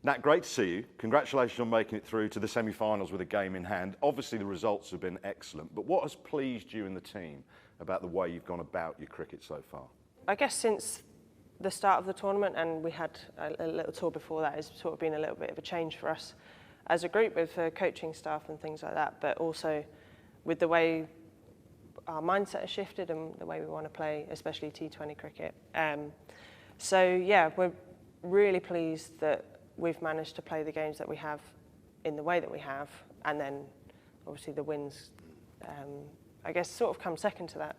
Nat, great to see you. Congratulations on making it through to the semi-finals with a game in hand. Obviously the results have been excellent, but what has pleased you and the team about the way you've gone about your cricket so far? I guess since the start of the tournament, and we had a little tour before that, has sort of been a little bit of a change for us as a group with coaching staff and things like that, but also with the way our mindset has shifted and the way we want to play, especially T20 cricket. So yeah, we're really pleased that we've managed to play the games that we have in the way that we have, and then obviously the wins, I guess, sort of come second to that.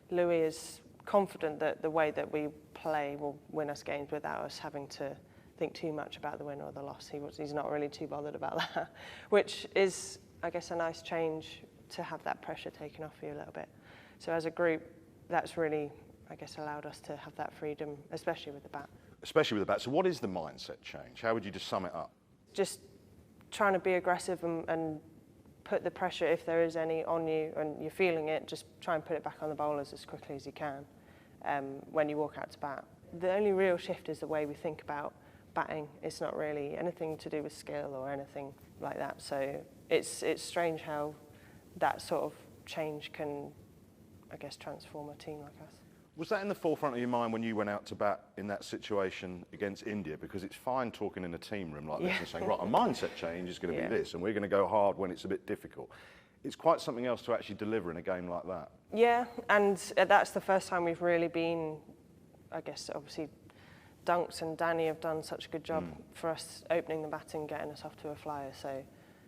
Louis is confident that the way that we play will win us games without us having to think too much about the win or the loss. He's not really too bothered about that, which is, I guess, a nice change to have that pressure taken off you a little bit. So as a group, that's really, I guess, allowed us to have that freedom, especially with the bat. Especially with the bat. So what is the mindset change? How would you just sum it up? Just trying to be aggressive and put the pressure, if there is any, on you and you're feeling it, just try and put it back on the bowlers as quickly as you can when you walk out to bat. The only real shift is the way we think about batting. It's not really anything to do with skill or anything like that. So it's strange how that sort of change can, I guess, transform a team like us. Was that in the forefront of your mind when you went out to bat in that situation against India? Because it's fine talking in a team room like this and saying, right, a mindset change is going to be this, and we're going to go hard when it's a bit difficult. It's quite something else to actually deliver in a game like that. Yeah, and that's the first time we've really been, I guess, obviously, Dunks and Danny have done such a good job for us opening the batting, getting us off to a flyer. So,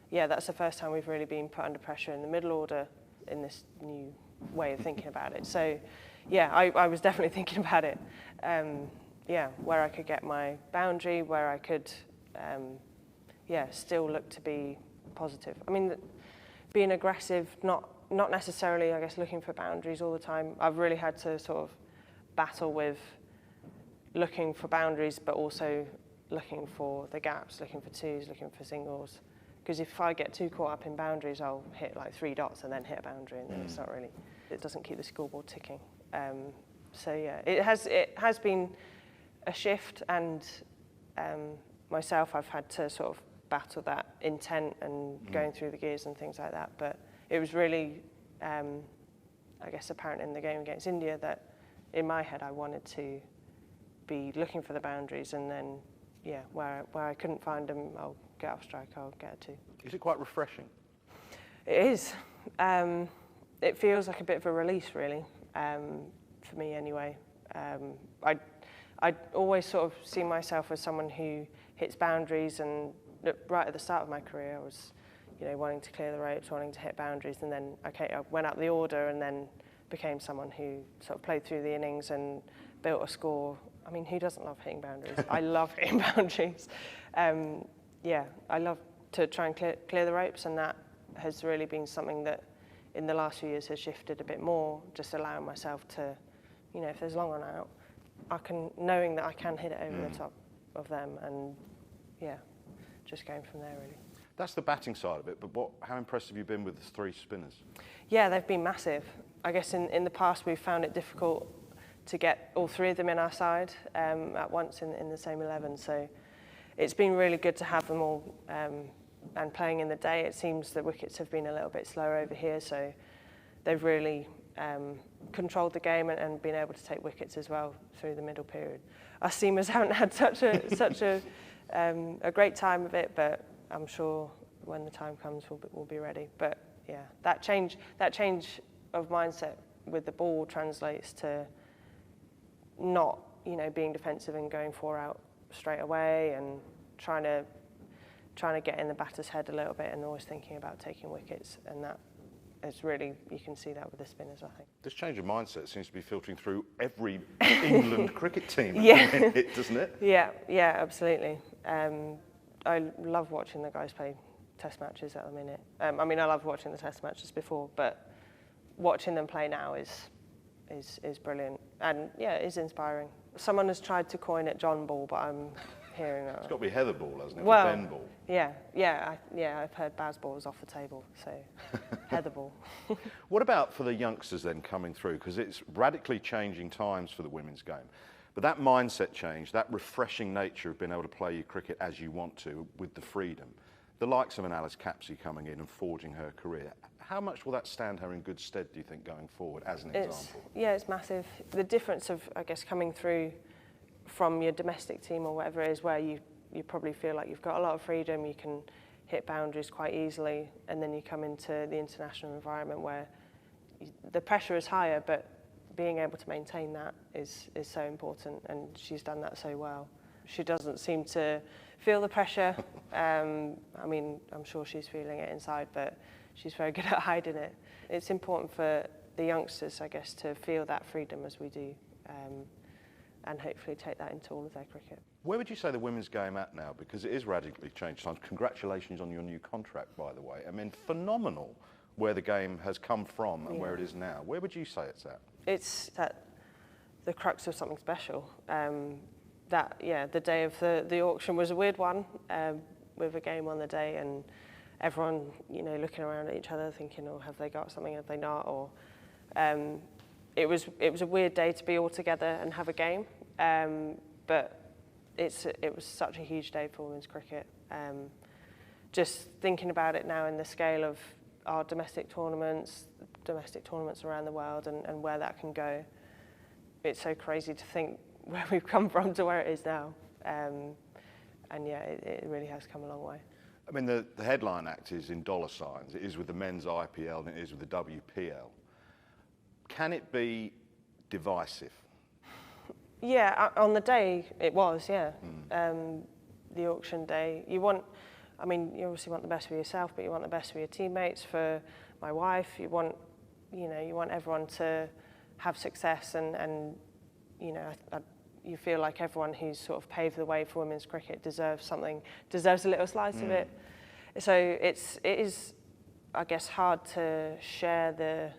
yeah, that's the first time we've really been put under pressure in the middle order in this new way of thinking about it. So, yeah, I was definitely thinking about it. Yeah, where I could get my boundary, where I could, still look to be positive. I mean, being aggressive, not necessarily, I guess, looking for boundaries all the time. I've really had to sort of battle with looking for boundaries, but also looking for the gaps, looking for twos, looking for singles. Because if I get too caught up in boundaries, I'll hit like 3 dots and then hit a boundary, and then it's not really, it doesn't keep the scoreboard ticking. So yeah, it has been a shift, and myself, I've had to sort of battle that intent and going through the gears and things like that. But it was really, I guess, apparent in the game against India that in my head I wanted to be looking for the boundaries, and then yeah, where I couldn't find them, I'll get off strike, I'll get a 2. Is it quite refreshing? It is. It feels like a bit of a release, really, for me anyway. I always sort of see myself as someone who hits boundaries, and right at the start of my career, I was, wanting to clear the ropes, wanting to hit boundaries, and then I went up the order, and then became someone who sort of played through the innings and built a score. I mean, who doesn't love hitting boundaries? I love hitting boundaries. Yeah, I love to try and clear the ropes, and that has really been something that in the last few years has shifted a bit more, just allowing myself to, if there's long on out, knowing that I can hit it over the top of them, and yeah, just going from there really. That's the batting side of it, but how impressed have you been with the 3 spinners? Yeah, they've been massive. I guess in the past we've found it difficult to get all 3 of them in our side at once in the same 11, so it's been really good to have them all, and playing in the day. It seems the wickets have been a little bit slower over here, so they've really controlled the game and been able to take wickets as well through the middle period. Us seamers haven't had such a great time of it, but I'm sure when the time comes we'll be ready. But yeah, that change of mindset with the ball translates to not being defensive and going 4 out straight away, and trying to get in the batter's head a little bit, and always thinking about taking wickets, and that is really, you can see that with the spinners, I think. This change of mindset seems to be filtering through every England cricket team at the minute, doesn't it? Yeah, absolutely. I love watching the guys play test matches at the minute. I mean, I love watching the test matches before, but watching them play now is brilliant, and yeah, it is inspiring. Someone has tried to coin it John Ball, but I'm hearing that. It's got to be Heather Ball, hasn't it? Well, Ben Ball. Yeah. I've heard Baz Ball is off the table, so Heather Ball. What about for the youngsters then coming through? Because it's radically changing times for the women's game. But that mindset change, that refreshing nature of being able to play your cricket as you want to with the freedom, the likes of an Alice Capsey coming in and forging her career, how much will that stand her in good stead, do you think, going forward, as an example? Yeah, it's massive. The difference of, I guess, coming through from your domestic team or whatever it is, where you probably feel like you've got a lot of freedom, you can hit boundaries quite easily, and then you come into the international environment where the pressure is higher, but being able to maintain that is so important, and she's done that so well. She doesn't seem to feel the pressure. I mean, I'm sure she's feeling it inside, but she's very good at hiding it. It's important for the youngsters, I guess, to feel that freedom as we do, and hopefully take that into all of their cricket. Where would you say the women's game at now? Because it is radically changed times. Congratulations on your new contract, by the way. I mean, phenomenal where the game has come from and where it is now. Where would you say it's at? It's at the crux of something special. The day of the auction was a weird one, with a game on the day and everyone, looking around at each other thinking, oh, have they got something, have they not? Or it was a weird day to be all together and have a game, but it was such a huge day for women's cricket. Just thinking about it now in the scale of our domestic tournaments around the world and where that can go, it's so crazy to think where we've come from to where it is now. It really has come a long way. I mean, the headline act is in dollar signs. It is with the men's IPL and it is with the WPL. Can it be divisive? Yeah, on the day it was, yeah. The auction day. You obviously want the best for yourself, but you want the best for your teammates, for my wife. You want everyone to have success, and you feel like everyone who's sort of paved the way for women's cricket deserves a little slice of it. So it is, I guess, hard to share the,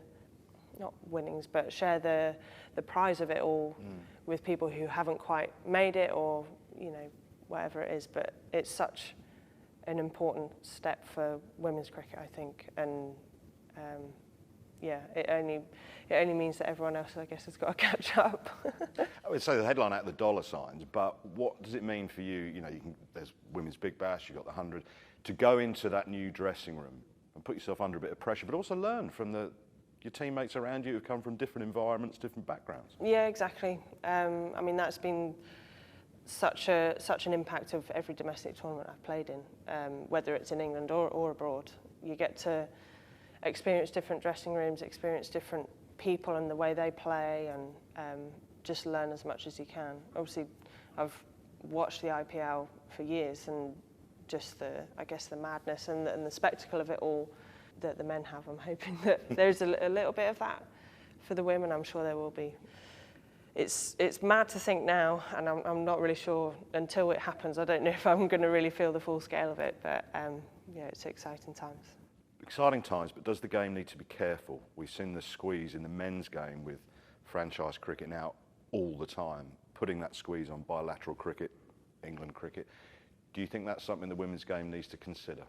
not winnings, but share the prize of it all with people who haven't quite made it, or whatever it is. But it's such an important step for women's cricket, I think, and it only means that everyone else, I guess, has got to catch up. I would say the headline at the dollar signs, but what does it mean for you? There's Women's Big Bash, you've got the 100, to go into that new dressing room and put yourself under a bit of pressure, but also learn from your teammates around you who've come from different environments, different backgrounds. Yeah, exactly. That's been such an impact of every domestic tournament I've played in, whether it's in England or abroad. You get to experience different dressing rooms, experience different people and the way they play, and just learn as much as you can. Obviously, I've watched the IPL for years, and just the madness and the spectacle of it all that the men have. I'm hoping that there's a little bit of that for the women. I'm sure there will be. It's mad to think now, and I'm not really sure until it happens. I don't know if I'm going to really feel the full scale of it, but it's exciting times. Exciting times, but does the game need to be careful? We've seen the squeeze in the men's game with franchise cricket now all the time, putting that squeeze on bilateral cricket, England cricket. Do you think that's something the women's game needs to consider?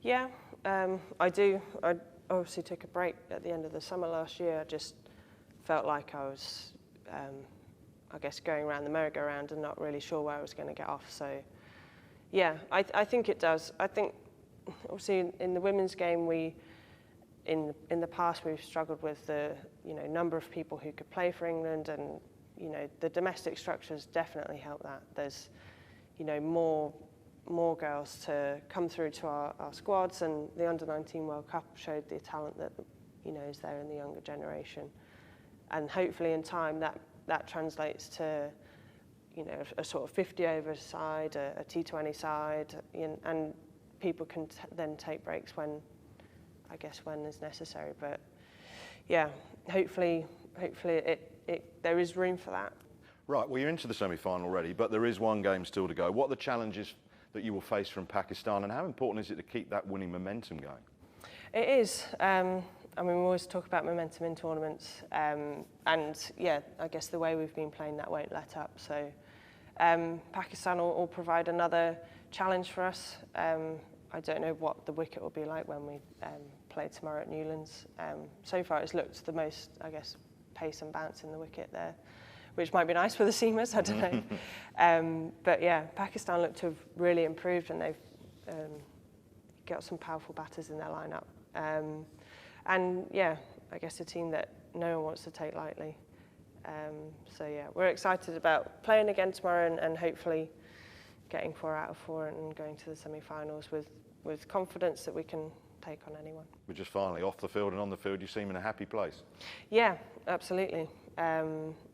Yeah, I do. I obviously took a break at the end of the summer last year. I just felt like I was, going around the merry-go-round and not really sure where I was going to get off. So, yeah, I think it does. I think, obviously, in the women's game, in the past we've struggled with the number of people who could play for England, and the domestic structures definitely help that. There's more girls to come through to our squads, and the Under-19 World Cup showed the talent that is there in the younger generation, and hopefully in time that translates to a sort of 50 over side, a T20 side, and people can then take breaks when is necessary. But yeah, hopefully there is room for that. Right, well, you're into the semi-final already, but there is one game still to go. What are the challenges that you will face from Pakistan, and how important is it to keep that winning momentum going? It is. We always talk about momentum in tournaments, and yeah, I guess the way we've been playing, that won't let up. So Pakistan will provide another challenge for us. I don't know what the wicket will be like when we play tomorrow at Newlands. So far it's looked the most, pace and bounce in the wicket there. which might be nice for the seamers, I don't know. But yeah, Pakistan look to have really improved, and they've got some powerful batters in their lineup. And yeah, I guess a team that no one wants to take lightly. So yeah, we're excited about playing again tomorrow and hopefully getting 4 out of 4 and going to the semi-finals with confidence that we can take on anyone. But just finally, off the field and on the field, you seem in a happy place. Yeah, absolutely.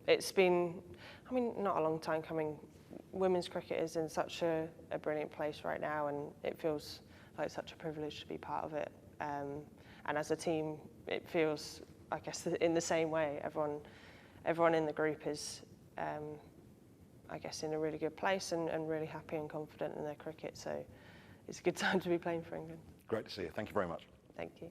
It's been, I mean, not a long time coming. Women's cricket is in such a brilliant place right now, and it feels like such a privilege to be part of it. And as a team, it feels, I guess, in the same way. Everyone in the group is, I guess, in a really good place and really happy and confident in their cricket. So it's a good time to be playing for England. Great to see you. Thank you very much. Thank you.